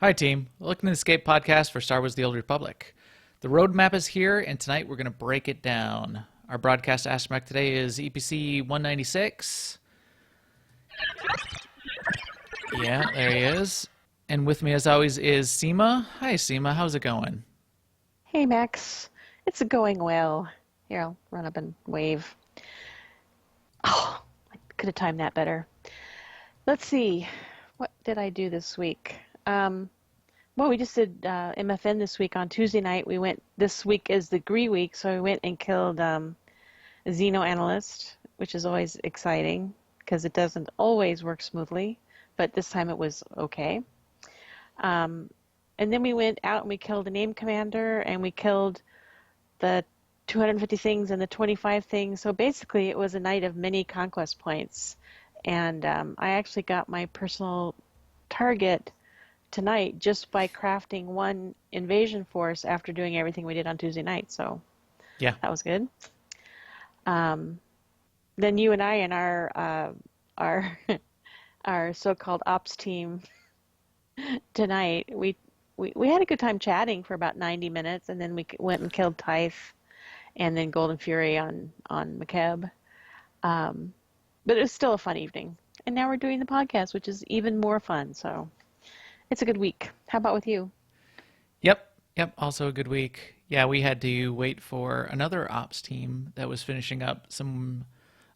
Hi, team. Welcome to the Escape podcast for Star Wars The Old Republic. The roadmap is here, and tonight we're going to break it down. Our broadcast astromech today is EPC 196. Yeah, there he is. And with me, as always, is Seema. Hi, Seema. How's it going? Hey Max, it's going well. Here, I'll run up and wave. Oh, I could have timed that better. Let's see, what did I do this week? Well, we just did MFN this week on Tuesday night. This week is the Gree week, so we went and killed a Xeno analyst, which is always exciting because it doesn't always work smoothly, but this time it was okay. Um, and then we went out and we killed a name commander and we killed the 250 things and the 25 things. So basically, it was a night of many conquest points. And I actually got my personal target tonight just by crafting one invasion force after doing everything we did on Tuesday night. So Yeah. that was good. Um, then you and I and our our so-called ops team tonight, we had a good time chatting for about 90 minutes, and then we went and killed Tythe and then Golden Fury on McKeb. Um, but it was still a fun evening. And now we're doing the podcast, which is even more fun. So it's a good week. How about with you? Yep. Yep. Also a good week. Yeah, we had to wait for another ops team that was finishing up some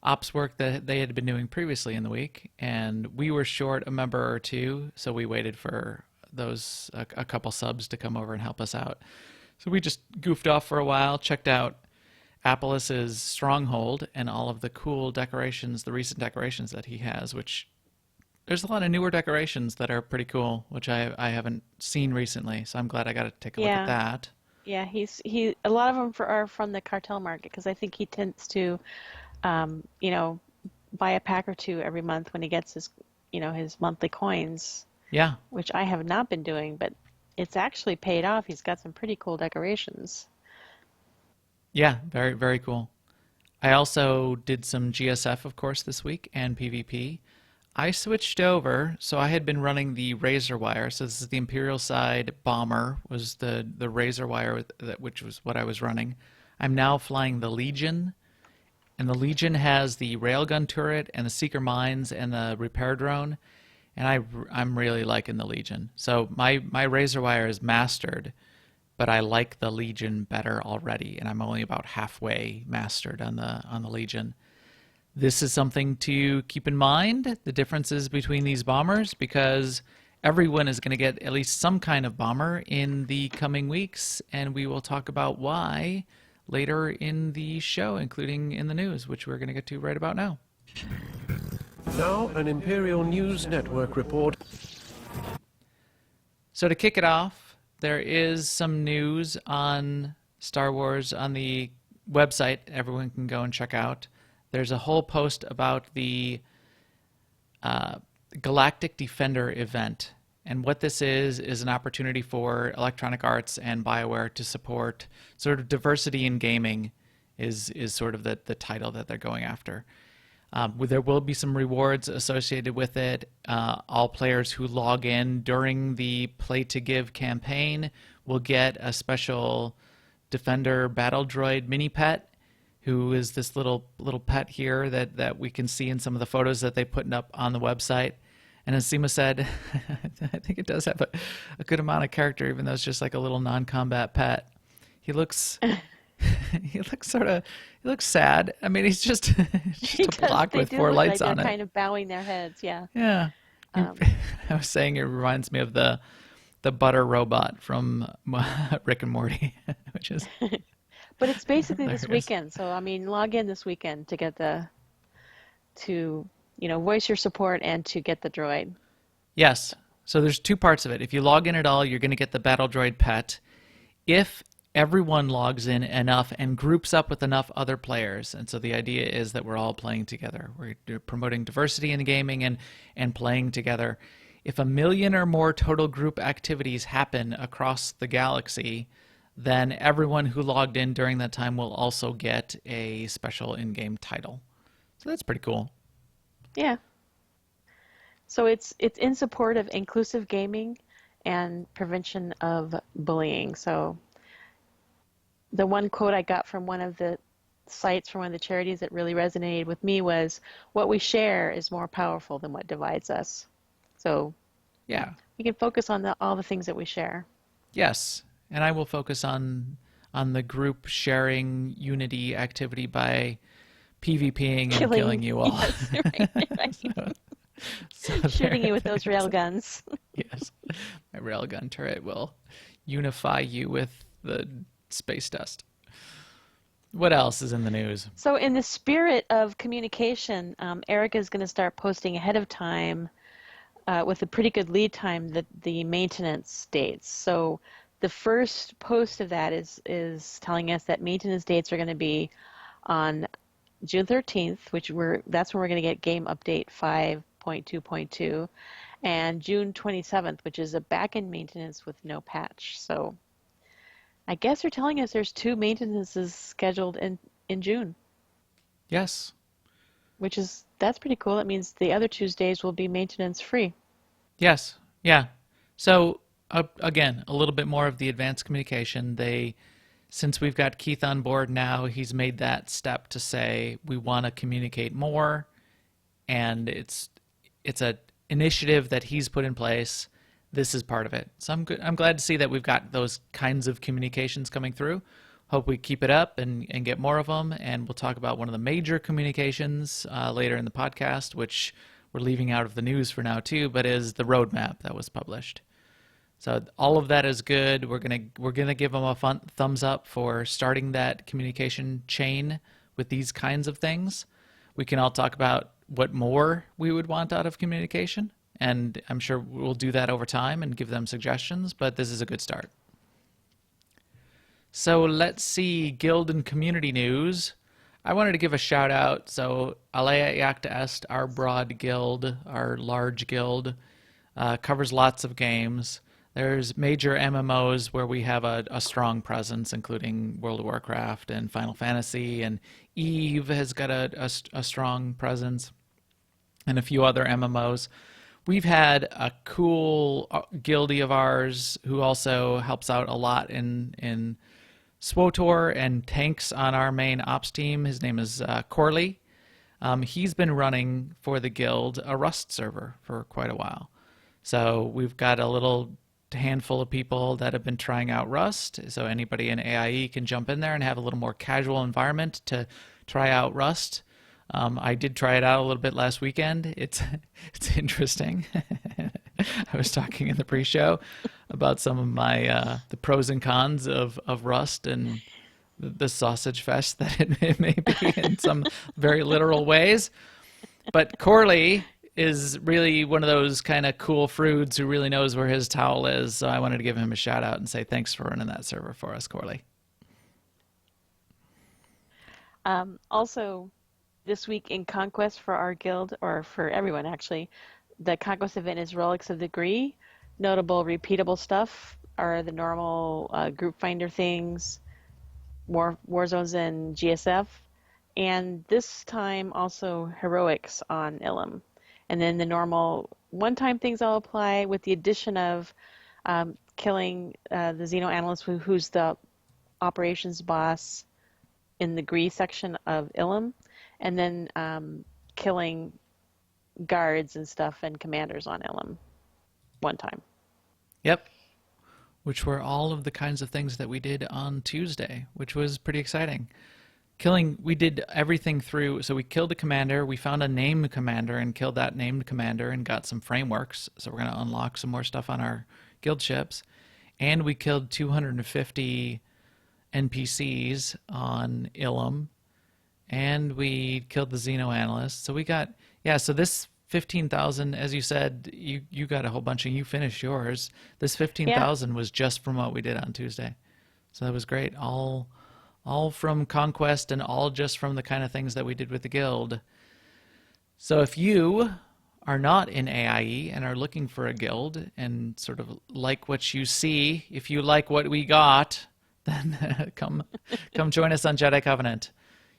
ops work that they had been doing previously in the week, and we were short a member or two, so we waited for those a couple subs to come over and help us out. So we just goofed off for a while, checked out Apollus's stronghold and all of the cool decorations, the recent decorations that he has, which there's a lot of newer decorations that are pretty cool, which I haven't seen recently. So I'm glad I got to take a look at Yeah, that. yeah. He a lot of them are from the cartel market because I think he tends to, you know, buy a pack or two every month when he gets his monthly coins, Yeah, which I have not been doing, but it's actually paid off. He's got some pretty cool decorations. yeah, very very cool. I also did some GSF, of course, this week and PvP. I switched over, so I had been running the Razor Wire. So this is the Imperial side bomber, was the Razor Wire, which was what I was running. I'm now flying the Legion, and the Legion has the railgun turret and the Seeker Mines and the repair drone, and I'm really liking the Legion. So my Razor Wire is mastered, but I like the Legion better already, and I'm only about halfway mastered on the Legion. This is something to keep in mind, the differences between these bombers, because everyone is going to get at least some kind of bomber in the coming weeks, and we will talk about why later in the show, including in the news, which we're going to get to right about now. Now, an Imperial News Network report. So to kick it off, there is some news on Star Wars on the website everyone can go and check out. There's a whole post about the uh, Galactic Defender event. And what this is an opportunity for Electronic Arts and BioWare to support sort of diversity in gaming is sort of the title that they're going after. There will be some rewards associated with it. All players who log in during the Play to Give campaign will get a special Defender Battle Droid mini pet, who is this little pet here that we can see in some of the photos that they put up on the website. And as Seema said, I think it does have a good amount of character, even though it's just like a little non-combat pet. He looks he looks sad. I mean, he's just He just a does. block They with do four look like lights they're on it. kind of bowing their heads. Yeah. Yeah. Um, I was saying it reminds me of the butter robot from Rick and Morty, which is but it's basically this hilarious. weekend. So I mean, log in this weekend to get to voice your support and to get the droid. Yes. So there's two parts of it. If you log in at all, you're going to get the Battle Droid pet. If everyone logs in enough and groups up with enough other players, and so the idea is that we're all playing together. We're promoting diversity in gaming and playing together. If 1 million or more total group activities happen across the galaxy, then everyone who logged in during that time will also get a special in-game title. So that's pretty cool. Yeah. So it's in support of inclusive gaming and prevention of bullying. So the one quote I got from one of the sites from one of the charities that really resonated with me was, what we share is more powerful than what divides us. So Yeah. we can focus on all the things that we share. Yes. And I will focus on the group sharing unity activity by PvPing and killing Killing, you all. yes, right, right. So Shooting you with those there's rail guns. yes. My railgun turret will unify you with the space dust. What else is in the news? So, in the spirit of communication, Erica is going to start posting ahead of time with a pretty good lead time the maintenance dates. So, the first post of that is telling us that maintenance dates are going to be on June 13th, that's when we're going to get game update 5.2.2, and June 27th, which is a backend maintenance with no patch. So I guess they're telling us there's two maintenances scheduled in June, Yes. that's pretty cool. That means the other Tuesdays will be maintenance free. Yes. Yeah. So again, a little bit more of the advanced communication. Since we've got Keith on board now, he's made that step to say we want to communicate more, and it's a initiative that he's put in place. This is part of it. So I'm glad to see that we've got those kinds of communications coming through. Hope we keep it up and get more of them. And we'll talk about one of the major communications later in the podcast, which we're leaving out of the news for now too, but is the roadmap that was published. So all of that is good. We're gonna give them a thumbs up for starting that communication chain with these kinds of things. We can all talk about what more we would want out of communication, and I'm sure we'll do that over time and give them suggestions, but this is a good start. So let's see, guild and community news. I wanted to give a shout out. So Alea Iacta Est, our broad guild, our large guild, covers lots of games. There's major MMOs where we have a strong presence, including World of Warcraft and Final Fantasy, and EVE has got a strong presence, and a few other MMOs. We've had a cool guildie of ours who also helps out a lot in SWTOR and tanks on our main ops team. His name is Corley. He's been running for the guild a Rust server for quite a while. So we've got a little handful of people that have been trying out Rust. So anybody in AIE can jump in there and have a little more casual environment to try out Rust. I did try it out a little bit last weekend. It's interesting. I was talking in the pre-show about some of my the pros and cons of Rust and the sausage fest that it may be in some very literal ways. But Corley is really one of those kind of cool fruits who really knows where his towel is. So I wanted to give him a shout out and say thanks for running that server for us, Corley. Also, this week in Conquest for our guild, or for everyone actually, the Conquest event is Relics of the Gree. Notable repeatable stuff are the normal group finder things, war zones and GSF, and this time also heroics on Ilum. And then the normal one-time things all apply with the addition of killing the Xeno analyst who's the operations boss in the Gree section of Ilum, and then killing guards and stuff and commanders on Ilum one time. Yep. Which were all of the kinds of things that we did on Tuesday, which was pretty exciting. We did everything through, so we killed a commander, we found a named commander and killed that named commander and got some frameworks, so we're going to unlock some more stuff on our guild ships. And we killed 250 NPCs on Ilum, and we killed the Xeno analyst. So we got, so this 15,000, as you said, you got a whole bunch and you finished yours. This 15,000 was just from what we did on Tuesday. So that was great. All from Conquest and all just from the kind of things that we did with the guild. So if you are not in AIE and are looking for a guild and sort of like what you see, if you like what we got, then come join us on Jedi Covenant.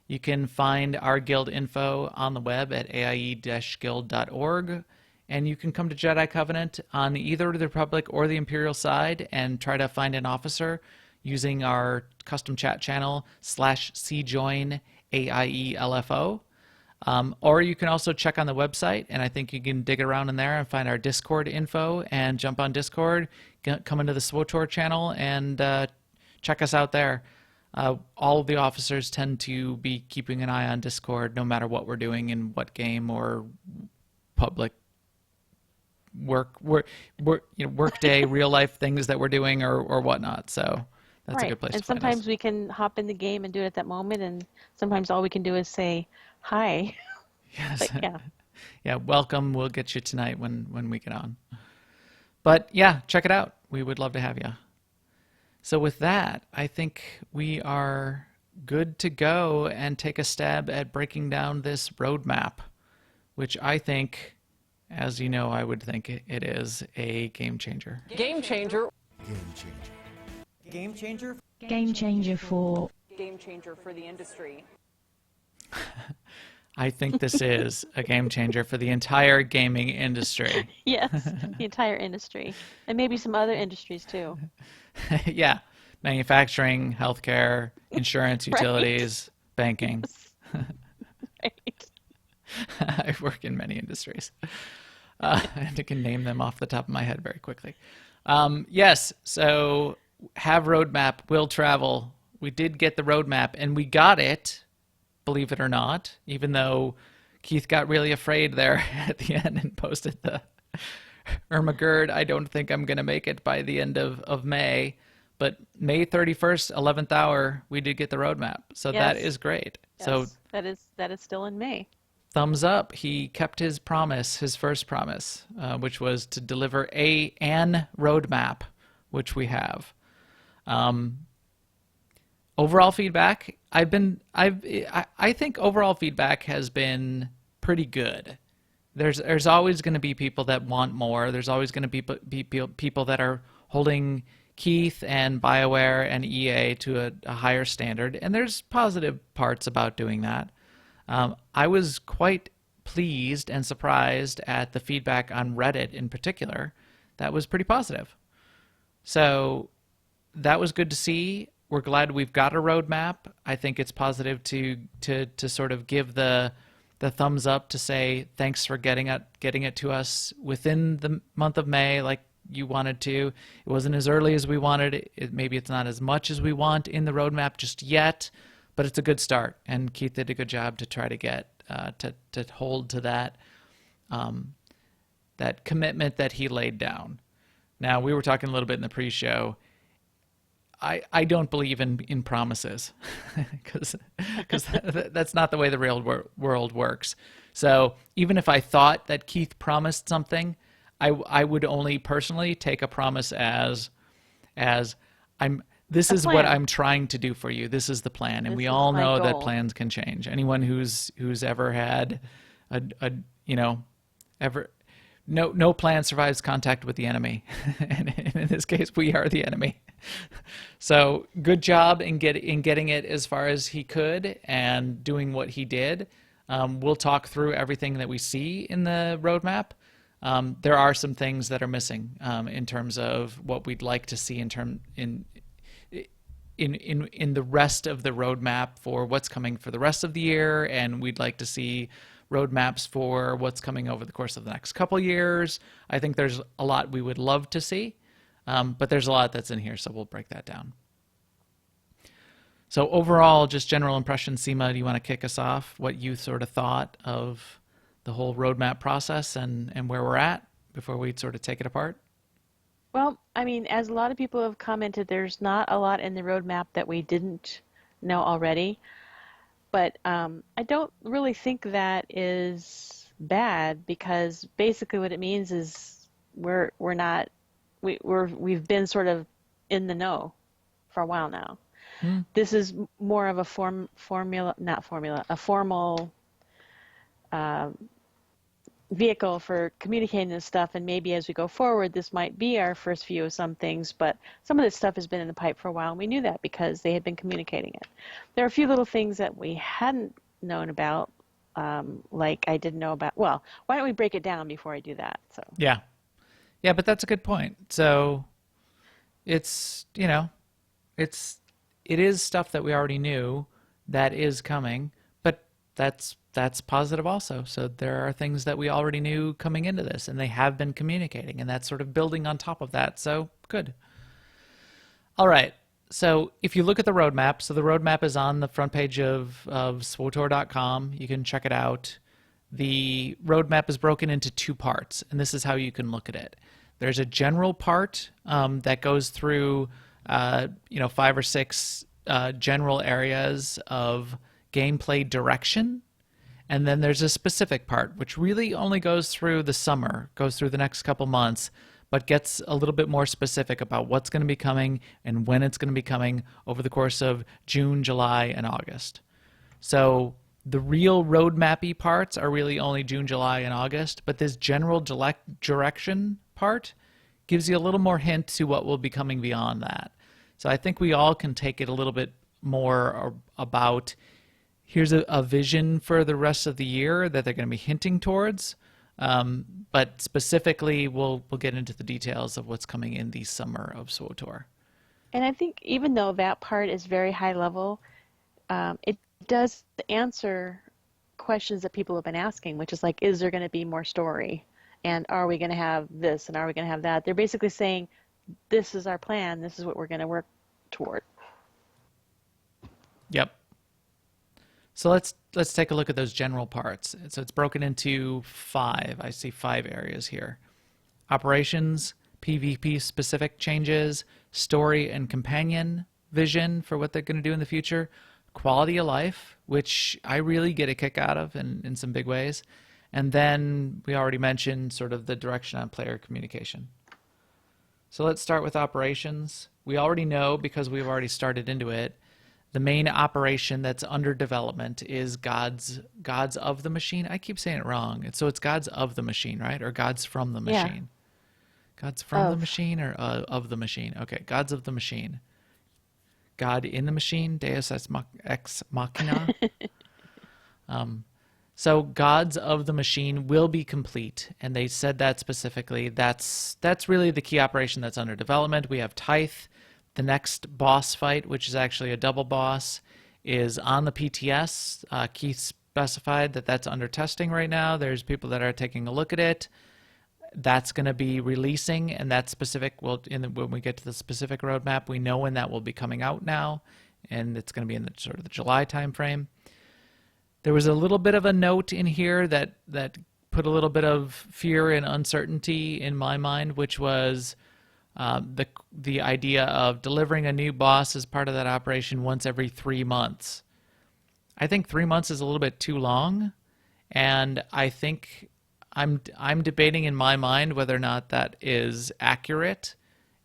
You can find our guild info on the web at aie-guild.org, and you can come to Jedi Covenant on either the Republic or the Imperial side and try to find an officer using our custom chat channel /cjoin AIELFO. Or you can also check on the website, and I think you can dig around in there and find our Discord info and jump on Discord, come into the SWTOR channel, and check us out there. All of the officers tend to be keeping an eye on Discord no matter what we're doing in what game or public work day, real life things that we're doing or whatnot. So that's a Right. good place And to find sometimes us. we can hop in the game and do it at that moment, and sometimes all we can do is say hi. Yes. But yeah. Yeah, welcome. We'll get you tonight when we get on. But yeah, check it out. We would love to have you. So with that, I think we are good to go and take a stab at breaking down this roadmap, which I think, as you know, I would think it is a game changer. Game changer. Game changer. Game changer? Game changer for Game changer for the industry. I think this is a game changer for the entire gaming industry. Yes, the entire industry. And maybe some other industries too. Yeah, manufacturing, healthcare, insurance, Right. utilities, banking. Right. I work in many industries. And I can name them off the top of my head very quickly. Yes, so have roadmap, will travel. We did get the roadmap, and we got it, believe it or not, even though Keith got really afraid there at the end and posted the Irma Gerd, I don't think I'm going to make it by the end of May. But May 31st, 11th hour, we did get the roadmap. So that Yes. is great. Yes, So that is still in May. thumbs up. He kept his promise, his first promise, which was to deliver an roadmap, which we have. Overall feedback, I think overall feedback has been pretty good. There's always going to be people that want more. There's always going to be people that are holding Keith and BioWare and EA to a higher standard, and there's positive parts about doing that. I was quite pleased and surprised at the feedback on Reddit in particular. That was pretty positive. So that was good to see. We're glad we've got a roadmap. I think it's positive to sort of give the thumbs up to say thanks for getting it to us within the month of May, like you wanted to. It wasn't as early as we wanted. Maybe it's not as much as we want in the roadmap just yet, but it's a good start. And Keith did a good job to try to get to hold to that that commitment that he laid down. Now, we were talking a little bit in the pre-show. I don't believe in promises because that's not the way the real world works. So even if I thought that Keith promised something, I would only personally take a promise as this is what plan. I'm trying to do for you. This is the plan, and This we is all my know that goal. plans can change. Anyone who's ever had no plan survives contact with the enemy. And in this case, we are the enemy. So good job in getting it as far as he could and doing what he did. We'll talk through everything that we see in the roadmap. There are some things that are missing in terms of what we'd like to see in the rest of the roadmap for what's coming for the rest of the year, and we'd like to see roadmaps for what's coming over the course of the next couple years. I think there's a lot we would love to see, but there's a lot that's in here, so we'll break that down. So overall, just general impressions. Seema, do you want to kick us off? What you sort of thought of the whole roadmap process and where we're at before we sort of take it apart? Well, I mean, as a lot of people have commented, there's not a lot in the roadmap that we didn't know already. But I don't really think that is bad, because basically what it means is we've been sort of in the know for a while now. This is more of a a formal vehicle for communicating this stuff, and maybe as we go forward, this might be our first view of some things, but some of this stuff has been in the pipe for a while, and we knew that because they had been communicating it. There are a few little things that we hadn't known about, like I didn't know about. Well, why don't we break it down before I do that? So, Yeah. Yeah, but that's a good point. So it's, it's it is stuff that we already knew that is coming, but that's positive also. So there are things that we already knew coming into this, and they have been communicating, and that's sort of building on top of that. So good. All right. So if you look at the roadmap, so the roadmap is on the front page of SWTOR.com. You can check it out. The roadmap is broken into two parts, and this is how you can look at it. There's a general part that goes through, 5 or 6 general areas of gameplay direction. And then there's a specific part, which really only goes through the summer, goes through the next couple months, but gets a little bit more specific about what's going to be coming and when it's going to be coming over the course of June, July, and August. So the real roadmappy parts are really only June, July, and August, but this general direction part gives you a little more hint to what will be coming beyond that. So I think we all can take it a little bit more about here's a vision for the rest of the year that they're going to be hinting towards. But specifically, we'll get into the details of what's coming in the summer of SWTOR. and I think even though that part is very high level, it does answer questions that people have been asking, which is like, is there going to be more story? And are we going to have this? And are we going to have that? They're basically saying, this is our plan. This is what we're going to work toward. Yep. So let's take a look at those general parts. So it's broken into 5. I see 5 areas here. Operations, PvP specific changes, story and companion vision for what they're going to do in the future, quality of life, which I really get a kick out of in some big ways. And then we already mentioned sort of the direction on player communication. So let's start with operations. We already know, because we've already started into it, the main operation that's under development is Gods of the Machine. I keep saying it wrong. So it's Gods of the Machine, right? Or Gods from the Yeah. Machine. Gods from the Of. Machine or of the Machine? Okay, Gods of the Machine. God in the Machine, Deus ex machina. So Gods of the Machine will be complete, and they said that specifically. That's really the key operation that's under development. We have Tithe. The next boss fight, which is actually a double boss, is on the PTS. Keith specified that that's under testing right now. There's people that are taking a look at it. That's going to be releasing, and that's specific. Well, when we get to the specific roadmap, we know when that will be coming out now, and it's going to be in the sort of the July timeframe. There was a little bit of a note in here that put a little bit of fear and uncertainty in my mind, which was the idea of delivering a new boss as part of that operation once every 3 months. I think 3 months is a little bit too long, and I think I'm debating in my mind whether or not that is accurate,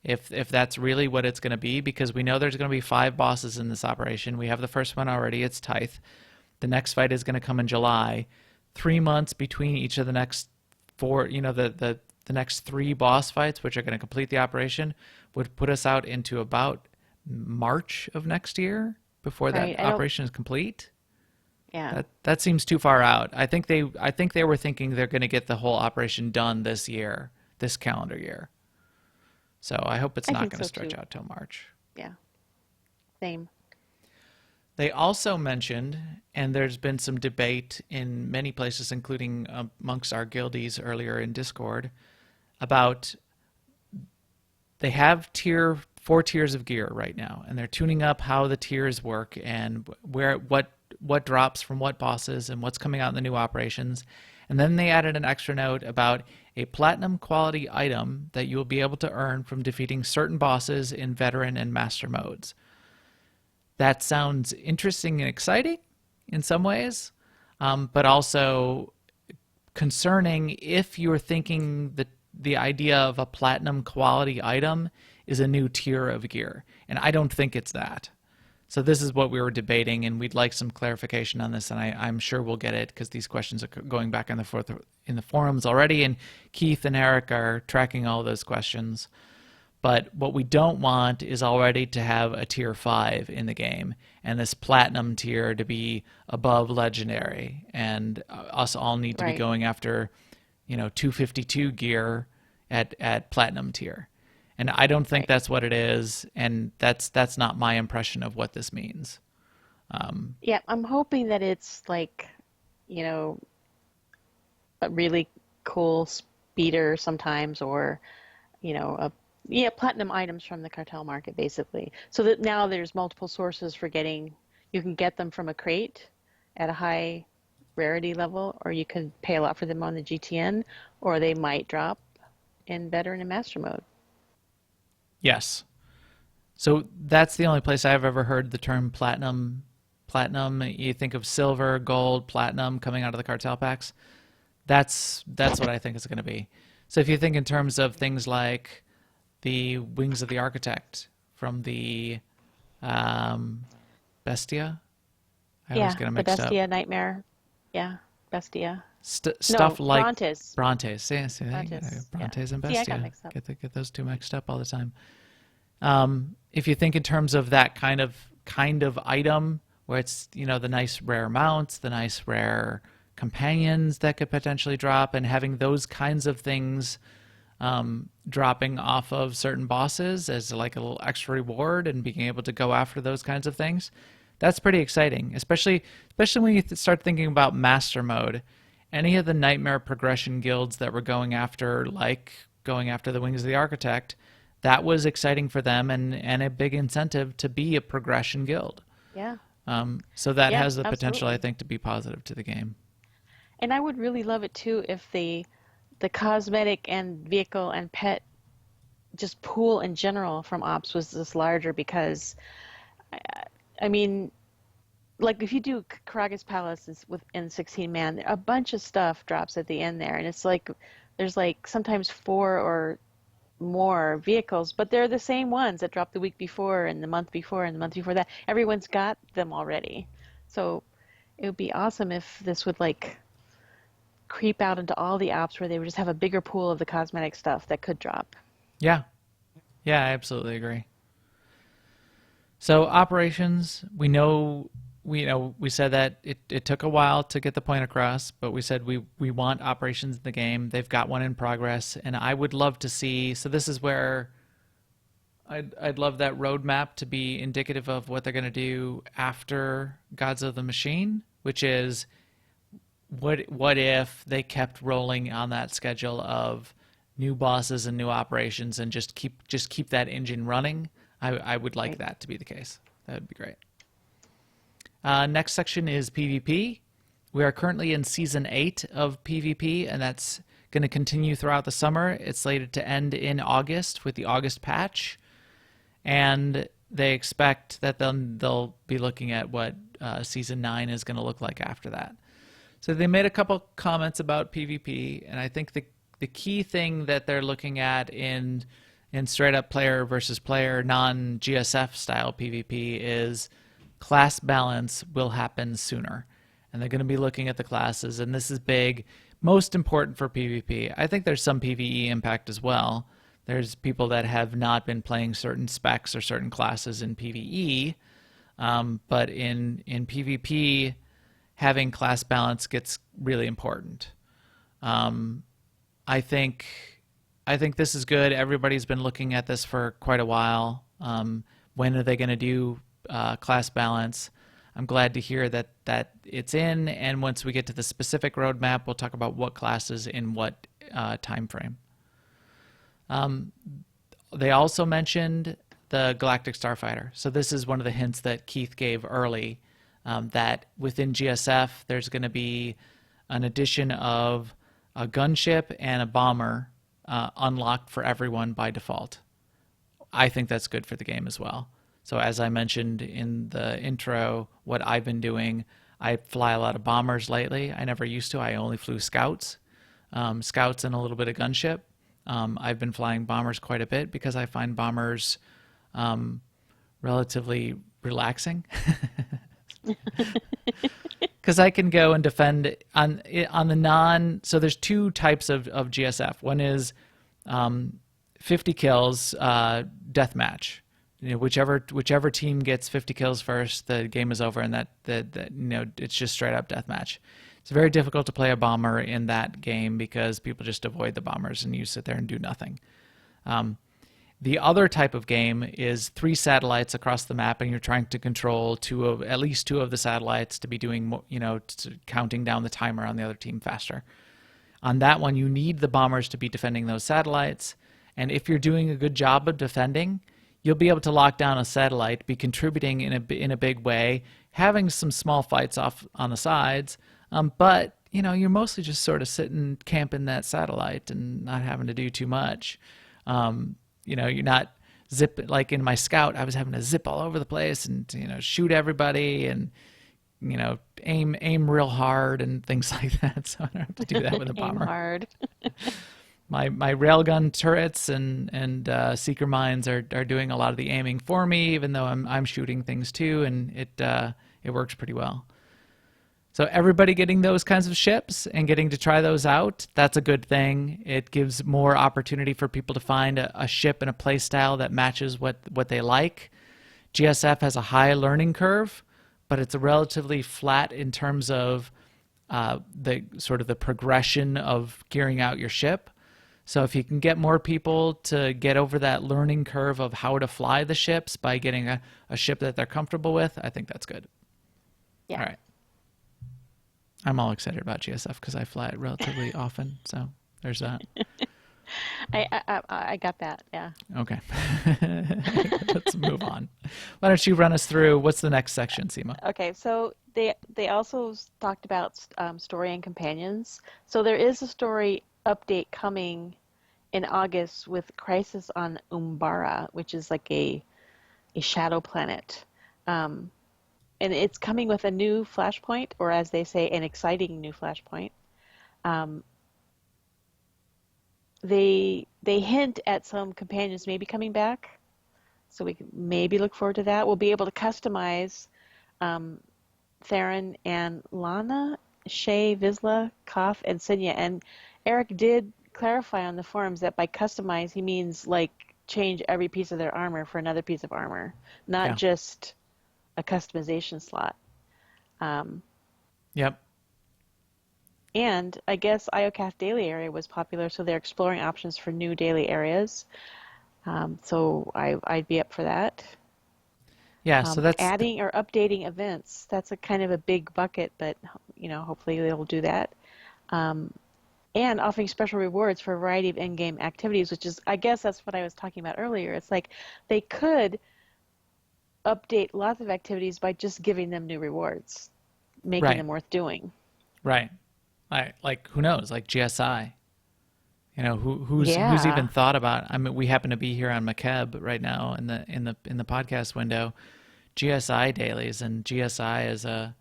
if that's really what it's going to be, because we know there's going to be 5 bosses in this operation. We have the first one already. It's Tithe. The next fight is going to come in July. 3 months between each of the next 4, the next 3 boss fights, which are going to complete the operation, would put us out into about March of next year before Right, that operation is complete. Yeah. That seems too far out. I think they were thinking they're going to get the whole operation done this year, this calendar year. So I hope it's I not think going to so, stretch too. out till March. Yeah. Same. They also mentioned, and there's been some debate in many places, including amongst our guildies earlier in Discord, about they have 4 tiers of gear right now, and they're tuning up how the tiers work and what drops from what bosses and what's coming out in the new operations. And then they added an extra note about a platinum quality item that you'll be able to earn from defeating certain bosses in veteran and master modes. That sounds interesting and exciting in some ways, but also concerning if you're thinking that the idea of a platinum quality item is a new tier of gear. And I don't think it's that. So this is what we were debating, and we'd like some clarification on this, and I'm sure we'll get it, because these questions are going back in the forums already, and Keith and Eric are tracking all those questions. But what we don't want is already to have a tier 5 in the game and this platinum tier to be above legendary, and us all need to be Right. going after, 252 gear at platinum tier. And I don't think Right. that's what it is, and that's not my impression of what this means. Yeah, I'm hoping that it's like, you know, a really cool speeder sometimes, or, yeah, platinum items from the cartel market, basically. So that now there's multiple sources for getting, you can get them from a crate at a high rarity level, or you can pay a lot for them on the GTN, or they might drop in veteran and master mode. Yes. So that's the only place I've ever heard the term platinum. Platinum, you think of silver, gold, platinum coming out of the cartel packs. That's what I think it's going to be. So if you think in terms of things like the Wings of the Architect from the Bestia, I always Yeah, get them the mixed up. Bestia Nightmare. Yeah, Bestia. No, Stuff like Brontes. Brontes. Yeah, see, there you go. Brontes. Yeah. Brontes and See, I got Bestia. mixed up. Get those two mixed up all the time. If you think in terms of that kind of item, where it's the nice rare mounts, the nice rare companions that could potentially drop, and having those kinds of things dropping off of certain bosses as like a little extra reward, and being able to go after those kinds of things, that's pretty exciting. Especially when you start thinking about master mode. Any of the nightmare progression guilds that were going after the Wings of the Architect, that was exciting for them, and a big incentive to be a progression guild. Yeah. So that Yeah, has the potential, I absolutely. think, to be positive to the game. And I would really love it too if the cosmetic and vehicle and pet just pool in general from ops was this larger, because I mean, like if you do Karagas Palace within 16 man, a bunch of stuff drops at the end there, and it's like there's like sometimes four or more vehicles, but they're the same ones that dropped the week before and the month before and the month before that. Everyone's got them already. So it would be awesome if this would like creep out into all the apps where they would just have a bigger pool of the cosmetic stuff that could drop. Yeah, yeah, I absolutely agree. So operations, we said that it took a while to get the point across, but we said we want operations in the game. They've got one in progress, and I would love to see. So this is where I'd love that roadmap to be indicative of what they're going to do after Gods of the Machine, which is what if they kept rolling on that schedule of new bosses and new operations, and just keep that engine running. I would like Right. that to be the case. That would be great. Next section is PvP. We are currently in Season 8 of PvP, and that's going to continue throughout the summer. It's slated to end in August with the August patch, and they expect that they'll be looking at what Season 9 is going to look like after that. So they made a couple comments about PvP, and I think the key thing that they're looking at in straight up player versus player non-GSF style PvP is class balance will happen sooner. And they're going to be looking at the classes, and this is big, most important for PvP. I think there's some PvE impact as well. There's people that have not been playing certain specs or certain classes in PvE, but in PvP, having class balance gets really important. I think this is good. Everybody's been looking at this for quite a while. When are they going to do class balance? I'm glad to hear that it's in, and once we get to the specific roadmap, we'll talk about what classes in what time frame. They also mentioned the Galactic Starfighter. So this is one of the hints that Keith gave early, that within GSF there's going to be an addition of a gunship and a bomber unlocked for everyone by default. I think that's good for the game as well. So as I mentioned in the intro, what I've been doing, I fly a lot of bombers lately. I never used to. I only flew scouts, scouts and a little bit of gunship. I've been flying bombers quite a bit because I find bombers relatively relaxing. Because I can go and defend on the non. So there's two types of GSF. One is 50 kills, death match. Whichever team gets 50 kills first, the game is over, and that it's just straight up death match. It's very difficult to play a bomber in that game because people just avoid the bombers and you sit there and do nothing. The other type of game is 3 satellites across the map, and you're trying to control at least two of the satellites to be doing, counting down the timer on the other team faster. On that one, you need the bombers to be defending those satellites, and if you're doing a good job of defending, you'll be able to lock down a satellite, be contributing in a big way, having some small fights off on the sides, but you're mostly just sort of sitting camping that satellite and not having to do too much. You're not like in my scout, I was having to zip all over the place and shoot everybody and aim real hard and things like that. So I don't have to do that with a bomber. Aim hard. My railgun turrets and seeker mines are doing a lot of the aiming for me, even though I'm shooting things too, and it works pretty well. So everybody getting those kinds of ships and getting to try those out, that's a good thing. It gives more opportunity for people to find a ship and a play style that matches what they like. GSF has a high learning curve, but it's a relatively flat in terms of the progression of gearing out your ship. So if you can get more people to get over that learning curve of how to fly the ships by getting a ship that they're comfortable with, I think that's good. Yeah. All right. I'm all excited about GSF because I fly it relatively often. So there's that. I got that. Yeah. Okay. Let's move on. Why don't you run us through what's the next section, Seema? Okay, so they also talked about story and companions. So there is a story update coming in August with Crisis on Umbara, which is like a shadow planet. And it's coming with a new flashpoint, or as they say, an exciting new flashpoint. They hint at some companions maybe coming back, so we can maybe look forward to that. We'll be able to customize Theron and Lana, Shay, Vizsla, Koth, and Sinya. And Eric did clarify on the forums that by customize he means like change every piece of their armor for another piece of armor, not just a customization slot. Yep. And I guess IOCAST daily area was popular, so they're exploring options for new daily areas. So I'd be up for that. Yeah, so that's adding or updating events. That's a kind of a big bucket, but hopefully they'll do that. And offering special rewards for a variety of in-game activities, which is, I guess that's what I was talking about earlier. It's like they could update lots of activities by just giving them new rewards, making them worth doing. Right. Like who knows? Like GSI. Who's even thought about? I mean, we happen to be here on McKeb right now in the podcast window. GSI dailies and GSI as a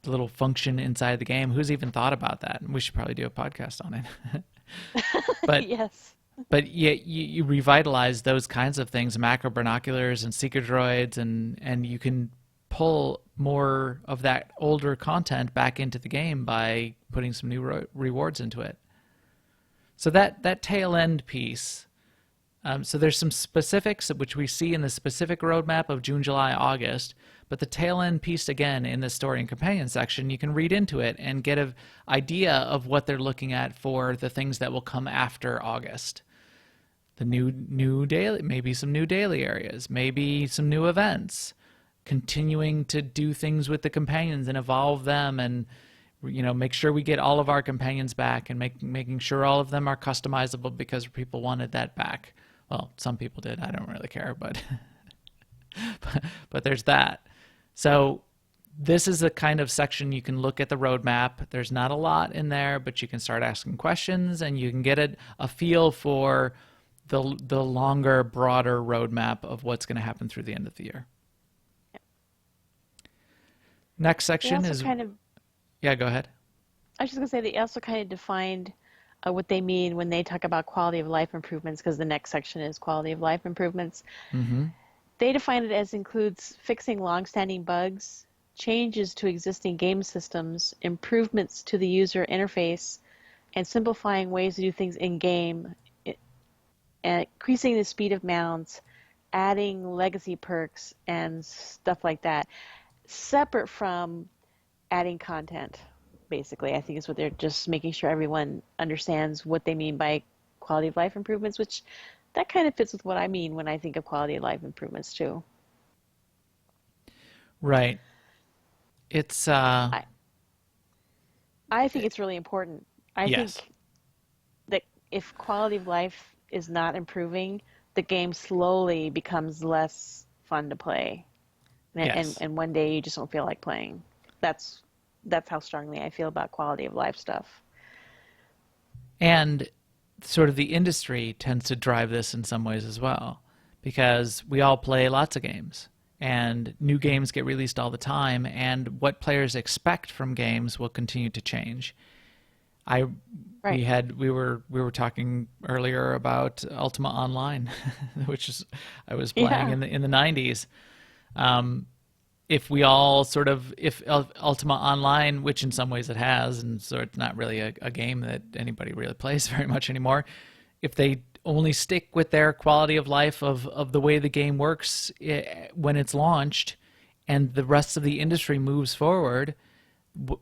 little function inside the game. Who's even thought about that? We should probably do a podcast on it. But yes. But yet you revitalize those kinds of things, macro binoculars and seeker droids, and you can pull more of that older content back into the game by putting some new rewards into it. So that tail end piece, so there's some specifics which we see in the specific roadmap of June, July, August, but the tail end piece, again, in the story and companion section, you can read into it and get an idea of what they're looking at for the things that will come after August. The new daily, maybe some new daily areas, maybe some new events, continuing to do things with the companions and evolve them, and make sure we get all of our companions back, and making sure all of them are customizable because people wanted that back. Well, some people did. I don't really care, but but there's that. So this is a kind of section you can look at the roadmap. There's not a lot in there, but you can start asking questions and you can get a feel for the longer, broader roadmap of what's going to happen through the end of the year. Next section is yeah, go ahead. I was just going to say they also kind of defined what they mean when they talk about quality of life improvements, because the next section is quality of life improvements. Mm-hmm. They define it as includes fixing long-standing bugs, changes to existing game systems, improvements to the user interface, and simplifying ways to do things in-game, increasing the speed of mounts, adding legacy perks and stuff like that, separate from adding content, basically. I think is what they're just making sure everyone understands what they mean by quality of life improvements, which that kind of fits with what I mean when I think of quality of life improvements too. Right. It's I, I think it's really important. I yes. think that if quality of life is not improving, the game slowly becomes less fun to play. Yes. And one day you just don't feel like playing. That's that's how strongly I feel about quality of life stuff. And sort of the industry tends to drive this in some ways as well, because we all play lots of games and new games get released all the time, and what players expect from games will continue to change. I Right. we were talking earlier about Ultima Online, which is I was playing Yeah. in the 90s. If we all sort of if Ultima Online, which in some ways it has, and so it's not really a game that anybody really plays very much anymore, if they only stick with their quality of life of the way the game works when it's launched, and the rest of the industry moves forward,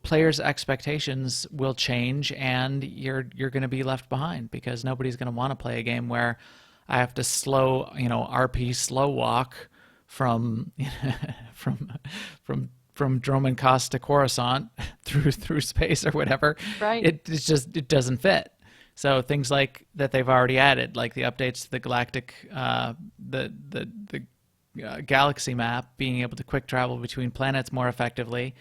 players' expectations will change, and you're going to be left behind because nobody's going to want to play a game where I have to RP slow walk from from from Dromenkos to Coruscant through space or whatever. Right. It doesn't fit. So things like that they've already added, like the updates to the galactic galaxy map, being able to quick travel between planets more effectively.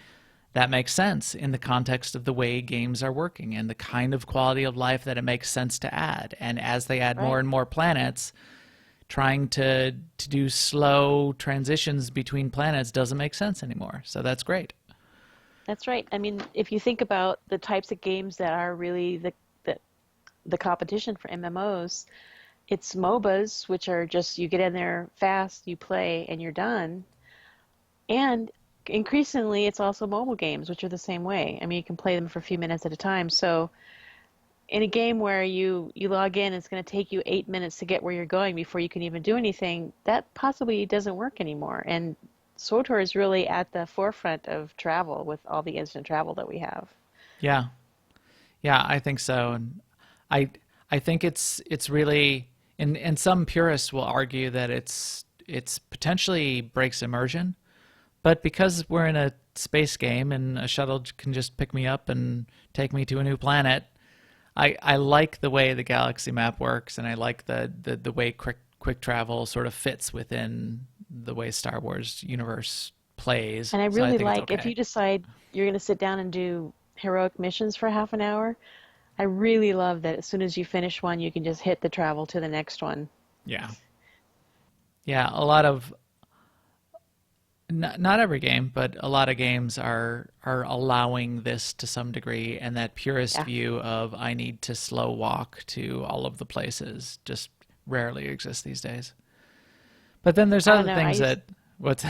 That makes sense in the context of the way games are working and the kind of quality of life that it makes sense to add. And as they add more Right. and more planets, trying to do slow transitions between planets doesn't make sense anymore. So that's great. That's right. I mean, if you think about the types of games that are really the competition for MMOs, it's MOBAs, which are just you get in there fast, you play, and you're done. And increasingly, it's also mobile games, which are the same way. I mean, you can play them for a few minutes at a time. So in a game where you log in, it's going to take you 8 minutes to get where you're going before you can even do anything. That possibly doesn't work anymore. And SWTOR is really at the forefront of travel with all the instant travel that we have. Yeah. Yeah, I think so. And I I think it's really, and some purists will argue that it's potentially breaks immersion, but because we're in a space game and a shuttle can just pick me up and take me to a new planet, I like the way the galaxy map works, and I like the way quick travel sort of fits within the way Star Wars universe plays. And I So I really think it's like if okay. you decide you're going to sit down and do heroic missions for half an hour, I really love that as soon as you finish one, you can just hit the travel to the next one. Yeah. Yeah, a lot of not every game, but a lot of games are allowing this to some degree, and that purist Yeah. view of I need to slow walk to all of the places just rarely exists these days. But then there's I don't other know. things that what's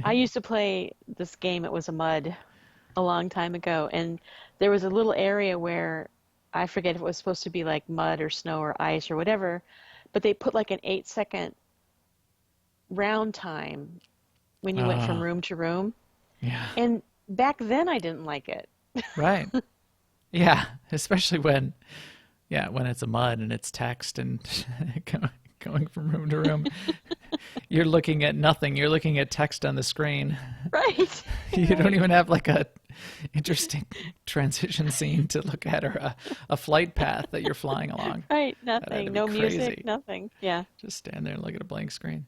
I used to play this game. It was a mud a long time ago, and there was a little area where I forget if it was supposed to be like mud or snow or ice or whatever, but they put like an 8 second round time when you went from uh room to room. yeah, And back then I didn't like it. right. Yeah, especially when it's a mud and it's text and going from room to room. You're looking at nothing. You're looking at text on the screen. Right. You don't Right. even have like a interesting transition scene to look at, or a flight path that you're flying along. Right. That had to Nothing. be No crazy. music, nothing. Yeah. Just stand there and look at a blank screen.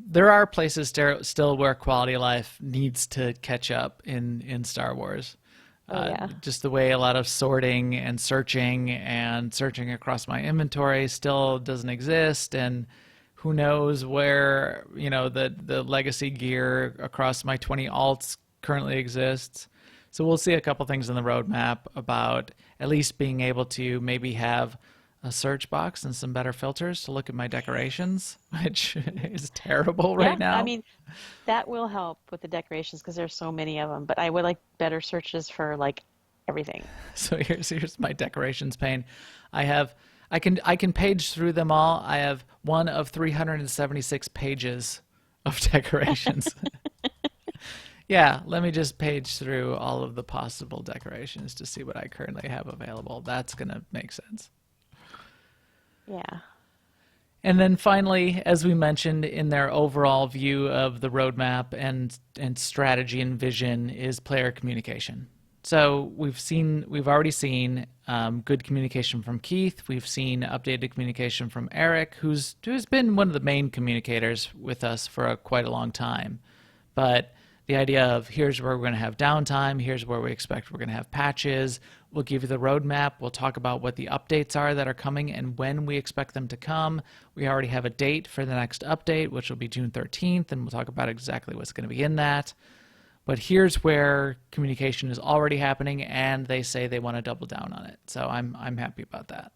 There are places still where quality of life needs to catch up in Star Wars. Oh yeah. Just the way a lot of sorting and searching across my inventory still doesn't exist, and who knows where the legacy gear across my 20 alts currently exists. So we'll see a couple things in the roadmap about at least being able to maybe have a search box and some better filters to look at my decorations, which is terrible Yeah. right I now. mean, that will help with the decorations because there's so many of them, but I would like better searches for like everything. So here's my decorations pane. I have I can page through them all. I have one of 376 pages of decorations. Yeah, let me just page through all of the possible decorations to see what I currently have available. That's going to make sense. Yeah. And then finally, as we mentioned in their overall view of the roadmap and strategy and vision, is player communication. So we've already seen good communication from Keith. We've seen updated communication from Eric, who's been one of the main communicators with us for quite a long time. But the idea of here's where we're going to have downtime, here's where we expect we're going to have patches. We'll give you the roadmap. We'll talk about what the updates are that are coming and when we expect them to come. We already have a date for the next update, which will be June 13th, and we'll talk about exactly what's going to be in that. But here's where communication is already happening, and they say they want to double down on it. So I'm happy about that.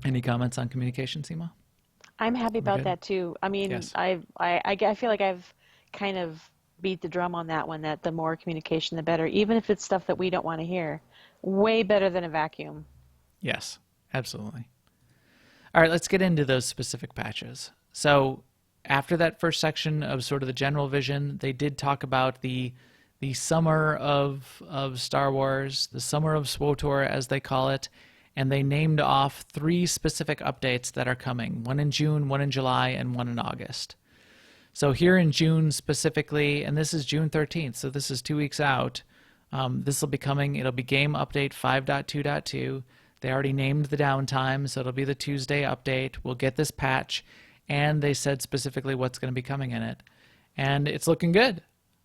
Any comments on communication, Seema? I'm happy about good? that too. I mean, Yes. I feel like I've kind of beat the drum on that one, that the more communication, the better, even if it's stuff that we don't want to hear. Way better than a vacuum. Yes, absolutely. All right, let's get into those specific patches. So after that first section of sort of the general vision, they did talk about the summer of Star Wars, the summer of SWTOR, as they call it, and they named off 3 specific updates that are coming, one in June, one in July, and one in August. So here in June specifically, and this is June 13th, so this is 2 weeks out, this will be coming. It'll be Game Update 5.2.2. They already named the downtime, so it'll be the Tuesday update. We'll get this patch, and they said specifically what's going to be coming in it, and it's looking good.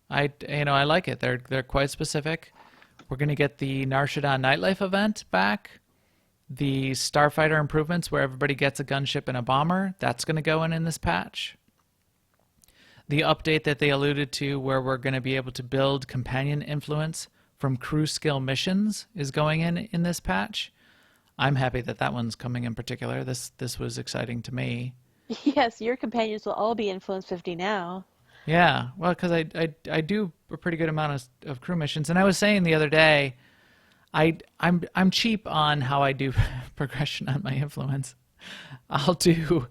I like it. They're quite specific. We're going to get the Nar Shaddaa Nightlife event back. The Starfighter improvements, where everybody gets a gunship and a bomber, that's going to go in this patch. The update that they alluded to, where we're going to be able to build companion influence from crew skill missions, is going in this patch. I'm happy that that one's coming in particular. This was exciting to me. Yes, your companions will all be Influence 50 now. Yeah, well, because I do a pretty good amount of crew missions, and I was saying the other day, I'm cheap on how I do progression on my influence. I'll do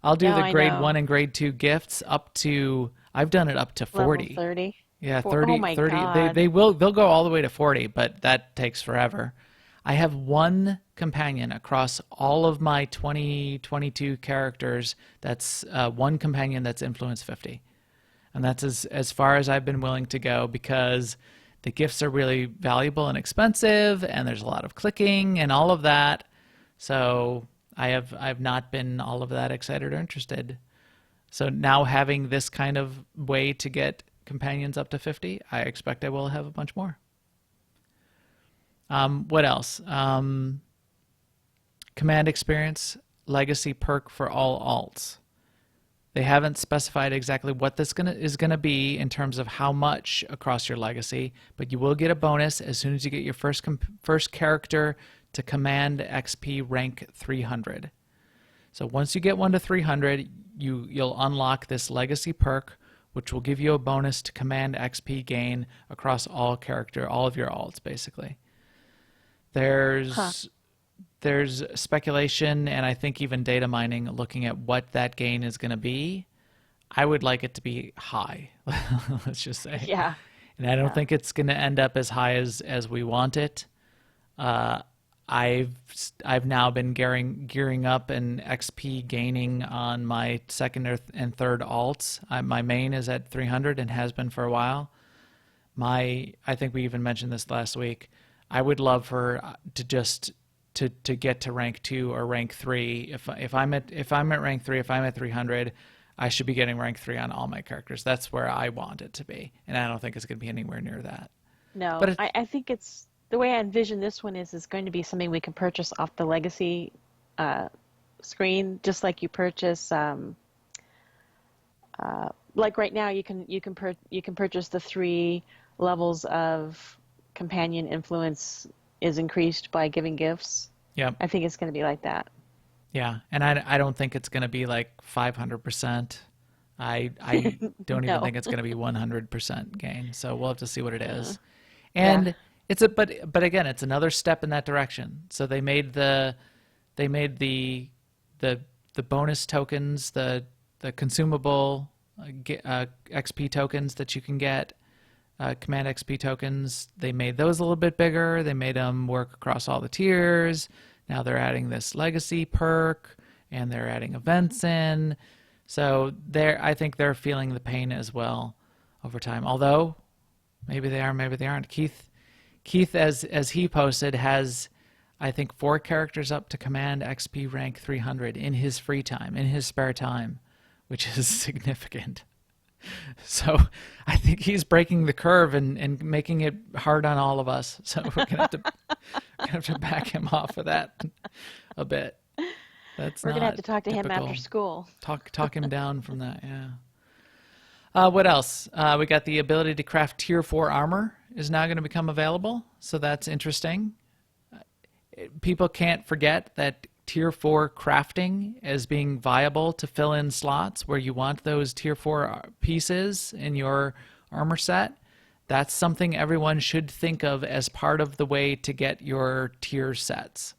No, the I grade know. 1 and grade 2 gifts up to, I've done it up to 40. Level 30. Yeah, For- 30, oh my 30. God. They'll go all the way to 40, but that takes forever. I have one companion across all of my 2022 characters. That's one companion that's influence 50. And that's as far as I've been willing to go, because the gifts are really valuable and expensive, and there's a lot of clicking and all of that. So I've not been all of that excited or interested. So now having this kind of way to get companions up to 50, I expect I will have a bunch more. What else? Command experience, legacy perk for all alts. They haven't specified exactly what this is gonna be in terms of how much across your legacy, but you will get a bonus as soon as you get your first character to command XP rank 300. So once you get one to 300, you'll unlock this legacy perk, which will give you a bonus to command XP gain across all of your alts, basically. There's speculation, and I think even data mining, looking at what that gain is going to be. I would like it to be high, let's just say. Yeah. And I don't think it's going to end up as high as we want it. I've now been gearing up and XP gaining on my second and third alts. My main is at 300 and has been for a while. I think we even mentioned this last week. I would love her to just to get to rank 2 or rank 3. If I'm at rank 3, if I'm at 300, I should be getting rank 3 on all my characters. That's where I want it to be, and I don't think it's going to be anywhere near that. No, But I think it's the way I envision this one is going to be something we can purchase off the legacy screen, just like you purchase. Like right now, you can purchase the 3 levels of companion influence is increased by giving gifts. Yep. I think it's going to be like that. Yeah, and I don't think it's going to be like 500%. I don't even No. think it's going to be 100% gain. So we'll have to see what it is. And Yeah. but again, it's another step in that direction. So they made the bonus tokens, the consumable XP tokens that you can get, command XP tokens. They made those a little bit bigger. They made them work across all the tiers. Now they're adding this legacy perk, and they're adding events in. So I think they're feeling the pain as well over time. Although maybe they are, maybe they aren't. Keith, as he posted, has, I think, 4 characters up to command XP rank 300 in his free time, in his spare time, which is significant. So I think he's breaking the curve and making it hard on all of us. So we're gonna have to back him off of that a bit. That's We're not gonna have to talk to him typical. after school. Talk him down from that. Yeah. What else? We got the ability to craft tier 4 armor is now going to become available. So that's interesting. People can't forget that tier 4 crafting as being viable to fill in slots where you want those tier 4 pieces in your armor set. That's something everyone should think of as part of the way to get your tier sets.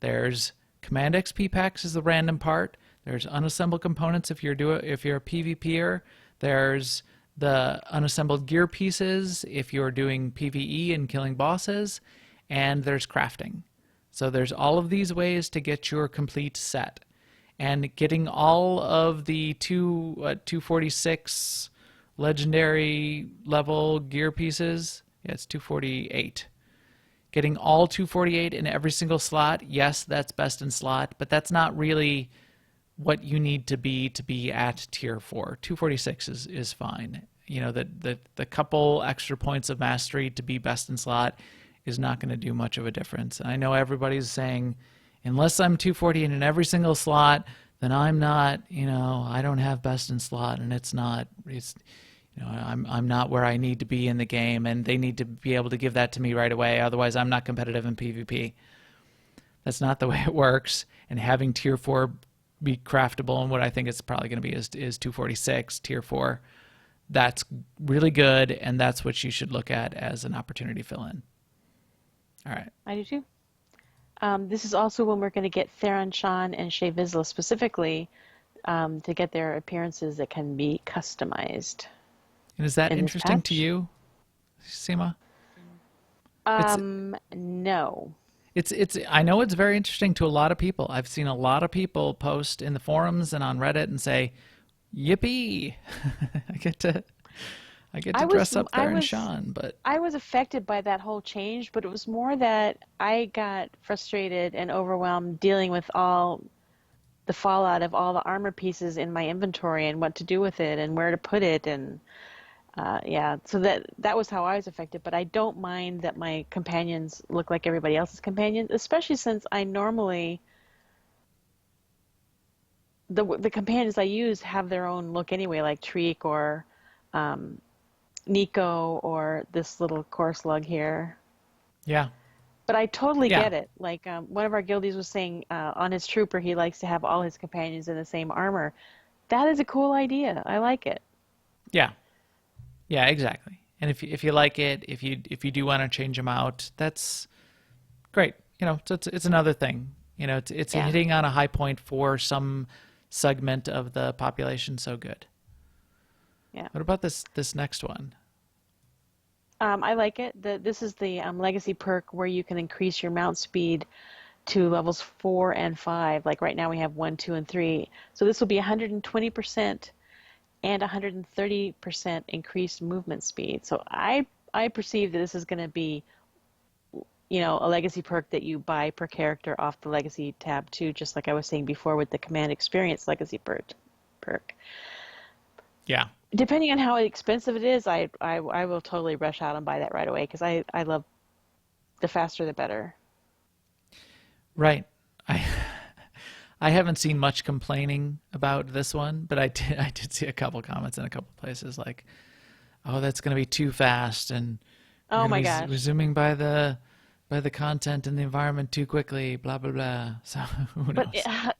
There's command XP packs is the random part. There's unassembled components if you're a PvPer. There's the unassembled gear pieces if you're doing PvE and killing bosses, and there's crafting. So there's all of these ways to get your complete set. And getting all of the 246 legendary level gear pieces, yeah, it's 248. Getting all 248 in every single slot, yes, that's best in slot, but that's not really what you need to be at tier 4. 246 is fine. You know, the couple extra points of mastery to be best in slot is not going to do much of a difference. And I know everybody's saying, unless I'm 240 in every single slot, then I'm not, I don't have best in slot, and I'm not where I need to be in the game, and they need to be able to give that to me right away. Otherwise, I'm not competitive in PvP. That's not the way it works. And having tier 4 be craftable, and what I think it's probably going to be is 246 tier 4. That's really good, and that's what you should look at as an opportunity fill in. All right. I do too. This is also when we're going to get Theron Shan and Shay Vizsla specifically to get their appearances that can be customized. And is that In this interesting to patch? you, Seema? No. It's I know it's very interesting to a lot of people. I've seen a lot of people post in the forums and on Reddit and say, "Yippee! I get to dress up there in Sean." But I was affected by that whole change, but it was more that I got frustrated and overwhelmed dealing with all the fallout of all the armor pieces in my inventory and what to do with it and where to put it, and so that was how I was affected. But I don't mind that my companions look like everybody else's companions, especially since I normally the companions I use have their own look anyway, like Treek or Nico or this little core slug here. yeah, But I totally Yeah. get it. Like one of our guildies was saying on his trooper, he likes to have all his companions in the same armor. That is a cool idea. I like it. yeah, exactly. And if you like it, if you do want to change them out, that's great. So it's another thing. It's Yeah. hitting on a high point for some segment of the population. So good. Yeah. What about this next one? I like it. This is the legacy perk where you can increase your mount speed to levels 4 and 5. Like right now we have 1, 2, and 3. So this will be 120% and 130% increased movement speed. So I perceive that this is going to be, a legacy perk that you buy per character off the legacy tab too, just like I was saying before with the command experience legacy perk. Yeah. Depending on how expensive it is, I will totally rush out and buy that right away because I love the faster the better. Right. I haven't seen much complaining about this one, but I did see a couple comments in a couple places like, "Oh, that's going to be too fast," and Oh "You're my gonna be gosh. resuming by the by the content and the environment too quickly, blah, blah, blah. So who But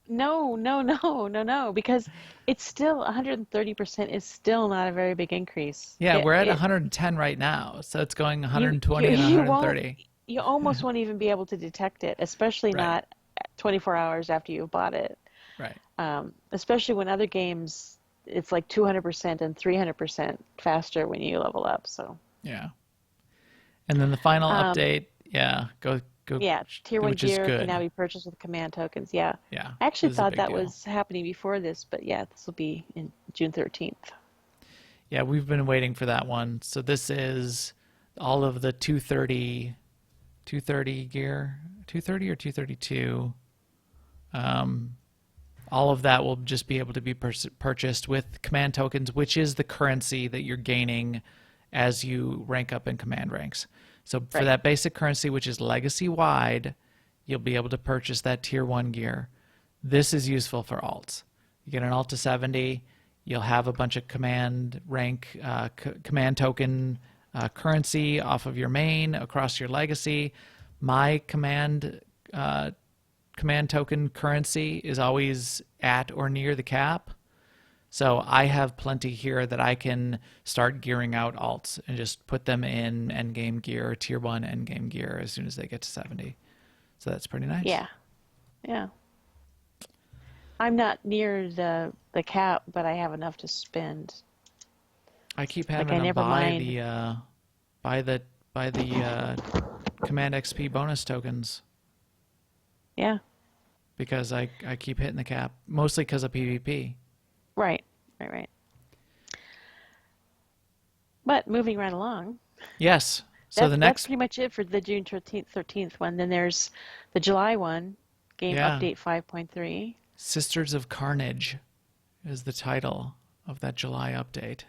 knows? no, because it's still 130% is still not a very big increase. Yeah, It, we're at it 110 right now. So it's going you 120 you and you won't 130. you almost won't even be able to detect it, especially Right, not 24 hours after you bought it. right. Especially when other games, it's like 200% and 300% faster when you level up. So, Yeah. And then the final um, update, yeah, go, yeah, Tier 1 which is gear can good. now be purchased with command tokens. Yeah. Yeah, I actually this is a thought big that deal. was happening before this, but yeah, this will be in June 13th. Yeah, we've been waiting for that one. So this is all of the 230 gear, 230 or 232. All of that will just be able to be purchased with command tokens, which is the currency that you're gaining as you rank up in command ranks. So for Right. that basic currency, which is legacy wide, you'll be able to purchase that tier 1 gear. This is useful for alts. You get an alt to 70, you'll have a bunch of command rank, command token currency off of your main across your legacy. My command token currency is always at or near the cap. So I have plenty here that I can start gearing out alts and just put them in endgame gear, tier 1 endgame gear as soon as they get to 70. So that's pretty nice. Yeah. Yeah. I'm not near the cap, but I have enough to spend. I keep Like having I to never buy mind. the command XP bonus tokens Yeah. because I keep hitting the cap, mostly because of PvP. Right. Right. But moving right along, Yes. So that's the that's next, pretty much it for the June 13th one. Then there's the July one, game yeah, update 5.3. Sisters of Carnage is the title of that July update.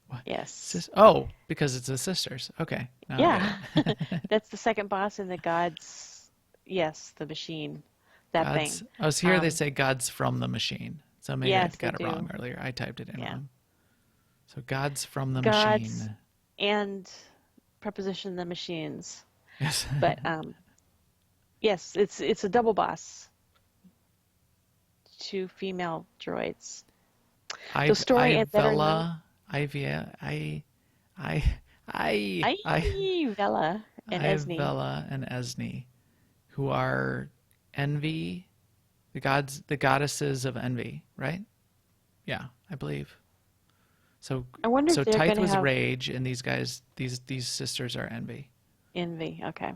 What? Yes. Oh, because it's the sisters. Okay, now I Yeah. get it. That's the second boss in the gods. Yes, the machine. That Gods. thing. I was here. They Um, say gods from the machine. So maybe I yes, they got it wrong do. earlier. I typed it in Yeah. wrong. So gods from the Gods machine. and preposition the machines. Yes. But yes, it's a double boss. Two female droids. The story ends better than Ivella, Ivia, Vela and Esme. Ivella and Esne, who are envy, the goddesses of envy, right? Yeah, I believe. So I wonder so if they're Tythe going to was have rage, and these guys, these sisters are envy. envy. Okay.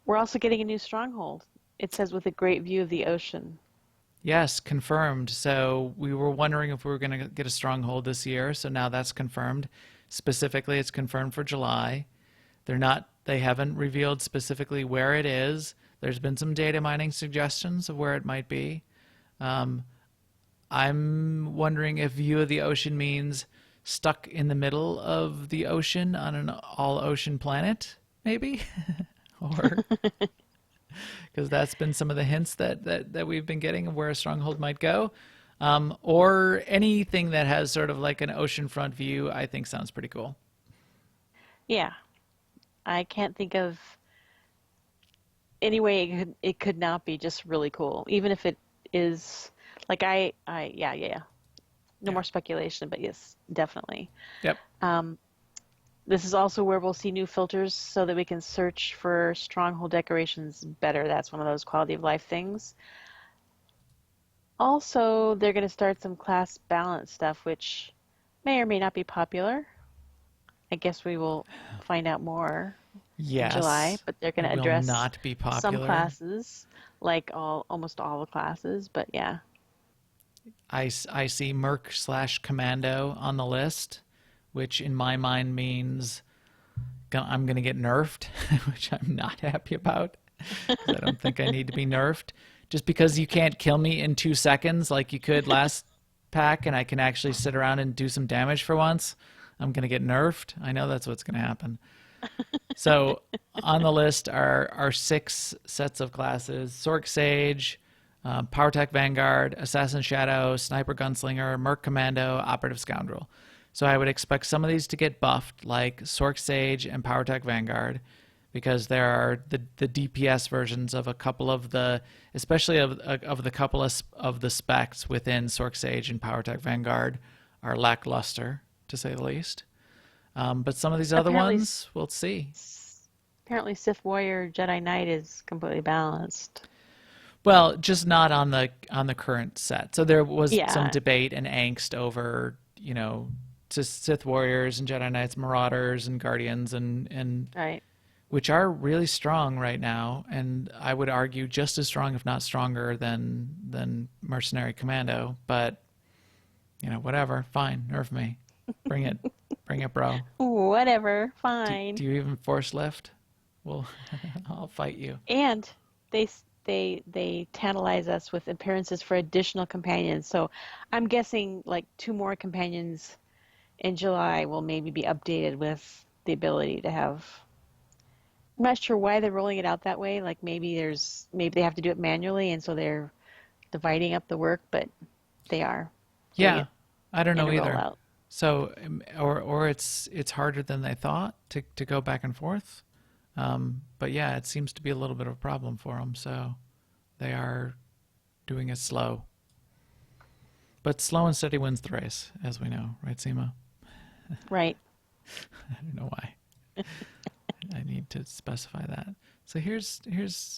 We're also getting a new stronghold. It says with a great view of the ocean. Yes, confirmed. So we were wondering if we were going to get a stronghold this year. So now that's confirmed. Specifically, it's confirmed for July. They haven't revealed specifically where it is. There's been some data mining suggestions of where it might be. I'm wondering if view of the ocean means stuck in the middle of the ocean on an all ocean planet, maybe? Or because that's been some of the hints that we've been getting of where a stronghold might go. Or anything that has sort of like an oceanfront view, I think sounds pretty cool. Yeah. I can't think of any way it could not be just really cool. Even if it is like yeah. No Yeah. more speculation, but yes, definitely. Yep. This is also where we'll see new filters so that we can search for stronghold decorations better. That's one of those quality of life things. Also, they're going to start some class balance stuff, which may or may not be popular. I guess we will find out more in July, Yes. but they're going to Will address not be some popular. classes, like almost all the classes, but yeah. I see Merc/Commando on the list, which in my mind means I'm going to get nerfed, which I'm not happy about because I don't think I need to be nerfed. Just because you can't kill me in 2 seconds like you could last pack and I can actually sit around and do some damage for once, I'm going to get nerfed. I know that's what's going to happen. So on the list are 6 sets of classes: Sork Sage, Power Tech Vanguard, Assassin Shadow, Sniper Gunslinger, Merc Commando, Operative Scoundrel. So I would expect some of these to get buffed, like Sork Sage and Power Tech Vanguard, because there are the DPS versions of a couple of the, especially of the couple of the specs within Sorc Sage and PowerTech Vanguard are lackluster, to say the least. But some of these other Apparently, ones, we'll see. apparently Sith Warrior Jedi Knight is completely balanced. Well, just not on the current set. So there was some Yeah, debate and angst over, just Sith Warriors and Jedi Knights, Marauders and Guardians, and right. which are really strong right now, and I would argue just as strong, if not stronger, than Mercenary Commando. But whatever, fine, nerf me, bring it, bring it, bro. Whatever, Do, fine. do you even force lift? Well, I'll fight you. And they tantalize us with appearances for additional companions. So I'm guessing like 2 more companions in July will maybe be updated with the ability to have. I'm not sure why they're rolling it out that way. Like maybe they have to do it manually, and so they're dividing up the work, but they are doing Yeah, it I don't in know a either. rollout. So, or it's harder than they thought to go back and forth. But yeah, it seems to be a little bit of a problem for them. So they are doing it slow. But slow and steady wins the race, as we know, right, Seema? Right. I don't know why. I need to specify that. So here's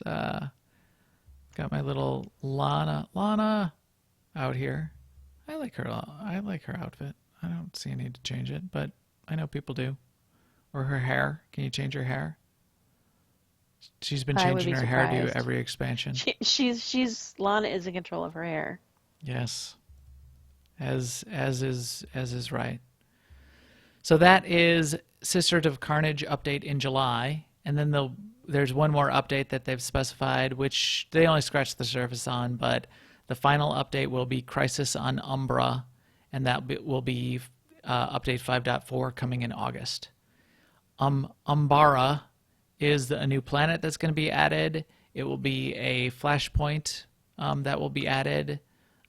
got my little Lana out here. I like her. I like her outfit. I don't see a need to change it, but I know people do. Or her hair. Can you change her hair? She's been I would changing be her hairdo surprised. every expansion. She's Lana is in control of her hair. Yes, as is right. So that is Sisters of Carnage update in July, and then there's one more update that they've specified, which they only scratched the surface on, but the final update will be Crisis on Umbra, and will be update 5.4 coming in August. Umbara is a new planet that's going to be added. It will be a flashpoint that will be added.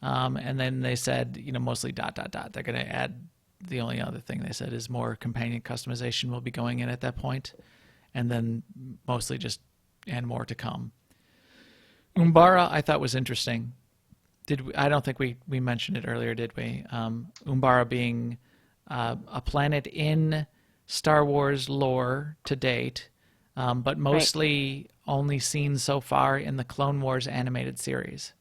And then they said, mostly ... They're going to add, the only other thing they said is more companion customization will be going in at that point. And then mostly just, and more to come. Umbara I thought was interesting. I don't think we mentioned it earlier, did we? Umbara being a planet in Star Wars lore to date, but mostly only seen so far in the Clone Wars animated series.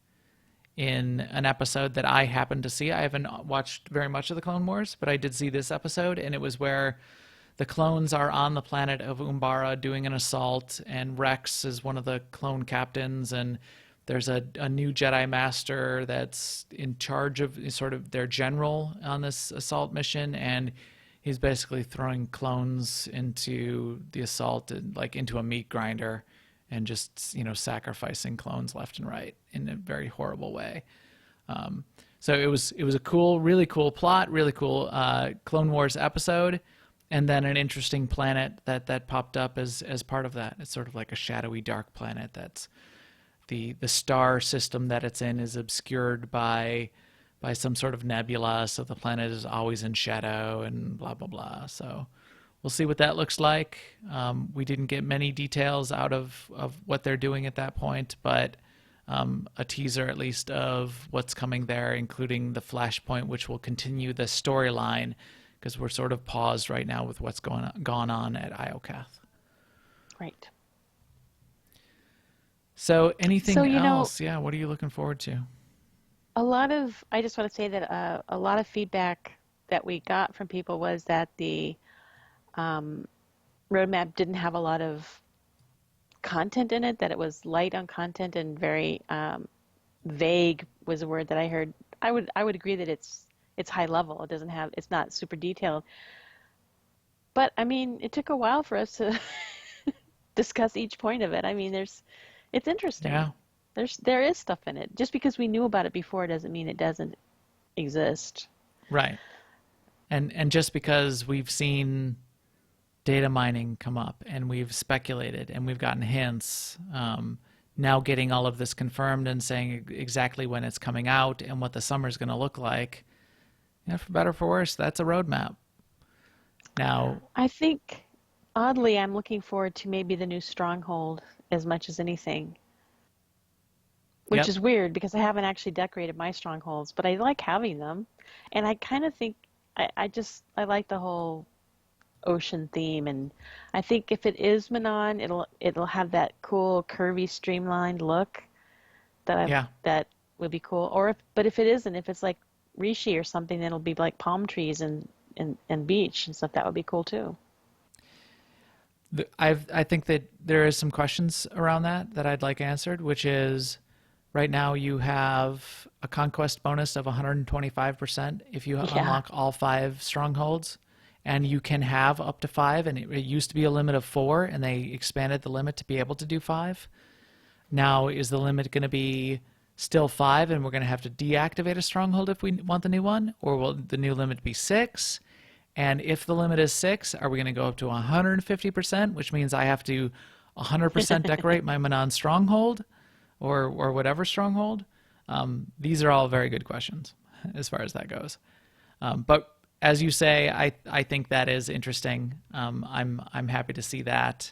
In an episode that I happened to see, I haven't watched very much of the Clone Wars, but I did see this episode, and it was where the clones are on the planet of Umbara doing an assault, and Rex is one of the clone captains, and there's a new Jedi Master that's in charge of sort of their general on this assault mission, and he's basically throwing clones into the assault, and like into a meat grinder, and just sacrificing clones left and right in a very horrible way. So it was a cool, really cool plot, really cool Clone Wars episode, and then an interesting planet that popped up as part of that. It's sort of like a shadowy, dark planet that's the star system that it's in is obscured by some sort of nebula, so the planet is always in shadow and blah blah blah. So we'll see what that looks like. We didn't get many details out of what they're doing at that point, but a teaser at least of what's coming there, including the Flashpoint, which will continue the storyline, because we're sort of paused right now with what's gone on at Iocath. Right. So anything So, else? Yeah, what are you looking forward to? I just want to say that a lot of feedback that we got from people was that the roadmap didn't have a lot of content in it, that it was light on content and very vague was a word that I heard. I would agree that it's high level. It's not super detailed. But I mean, it took a while for us to discuss each point of it. I mean, it's interesting. Yeah, There is stuff in it. Just because we knew about it before doesn't mean it doesn't exist. right. And just because we've seen data mining come up and we've speculated and we've gotten hints, now getting all of this confirmed and saying exactly when it's coming out and what the summer's going to look like, for better or for worse, that's a roadmap. Now, I think Oddly, I'm looking forward to maybe the new Stronghold as much as anything, which Yep. is weird because I haven't actually decorated my strongholds, but I like having them. And I kind of think I like the whole ocean theme, and I think if it is Manon, it'll have that cool curvy streamlined look Yeah. that would be cool. But if it isn't, if it's like Rishi or something, then it'll be like palm trees and beach and stuff. That would be cool too. I think that there is some questions around that I'd like answered, which is right now you have a conquest bonus of 125% if you Yeah. unlock all 5 strongholds, and you can have up to 5, and it used to be a limit of 4, and they expanded the limit to be able to do 5. Now, is the limit going to be still 5, and we're going to have to deactivate a stronghold if we want the new one, or will the new limit be 6? And if the limit is 6, are we going to go up to 150%, which means I have to 100% decorate my Manon stronghold, or whatever stronghold? These are all very good questions as far as that goes. But as you say, I think that is interesting. I'm happy to see that.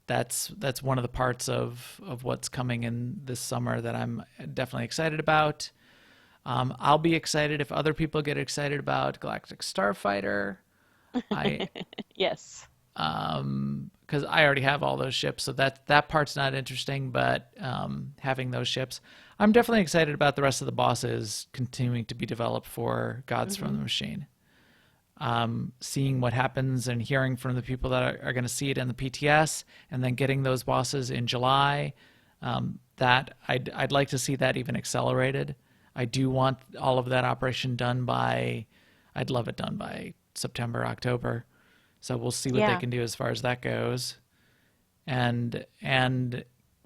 That's one of the parts of what's coming in this summer that I'm definitely excited about. I'll be excited if other people get excited about Galactic Starfighter. I Yes. because I already have all those ships, so that part's not interesting. But having those ships, I'm definitely excited about the rest of the bosses continuing to be developed for Gods from the Machine. Seeing what happens and hearing from the people that are going to see it in the PTS, and then getting those bosses in July. That I'd like to see that even accelerated. I do want all of that operation done by. I'd love it done by September, October. So we'll see what they Yeah. can do as far as that goes. And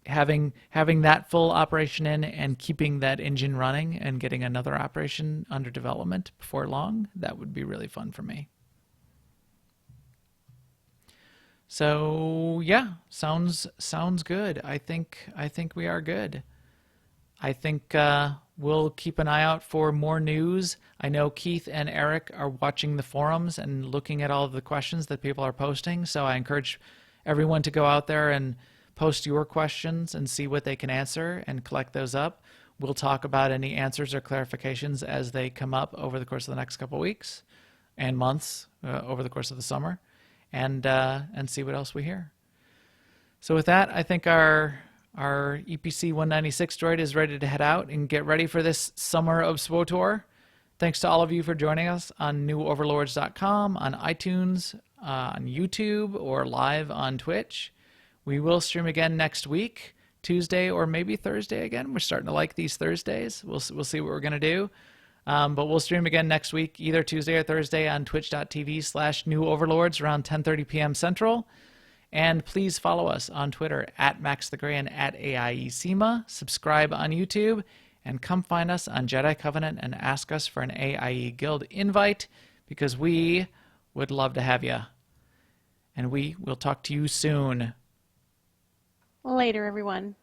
having that full operation in and keeping that engine running and getting another operation under development before long, that would be really fun for me. So yeah, sounds good. I think we are good. I think we'll keep an eye out for more news. I know Keith and Eric are watching the forums and looking at all of the questions that people are posting. So I encourage everyone to go out there and post your questions and see what they can answer and collect those up. We'll talk about any answers or clarifications as they come up over the course of the next couple of weeks and months over the course of the summer, and see what else we hear. So with that, I think our EPC 196 droid is ready to head out and get ready for this summer of SWTOR. Thanks to all of you for joining us on newoverlords.com, on iTunes, on YouTube, or live on Twitch. We will stream again next week, Tuesday or maybe Thursday again. We're starting to like these Thursdays. We'll see what we're going to do. But we'll stream again next week, either Tuesday or Thursday on twitch.tv/newoverlords around 10:30 p.m. Central. And please follow us on Twitter @MaxTheGray and @AIESEMA. Subscribe on YouTube, and come find us on Jedi Covenant and ask us for an AIE Guild invite, because we would love to have you. And we will talk to you soon. Later, everyone.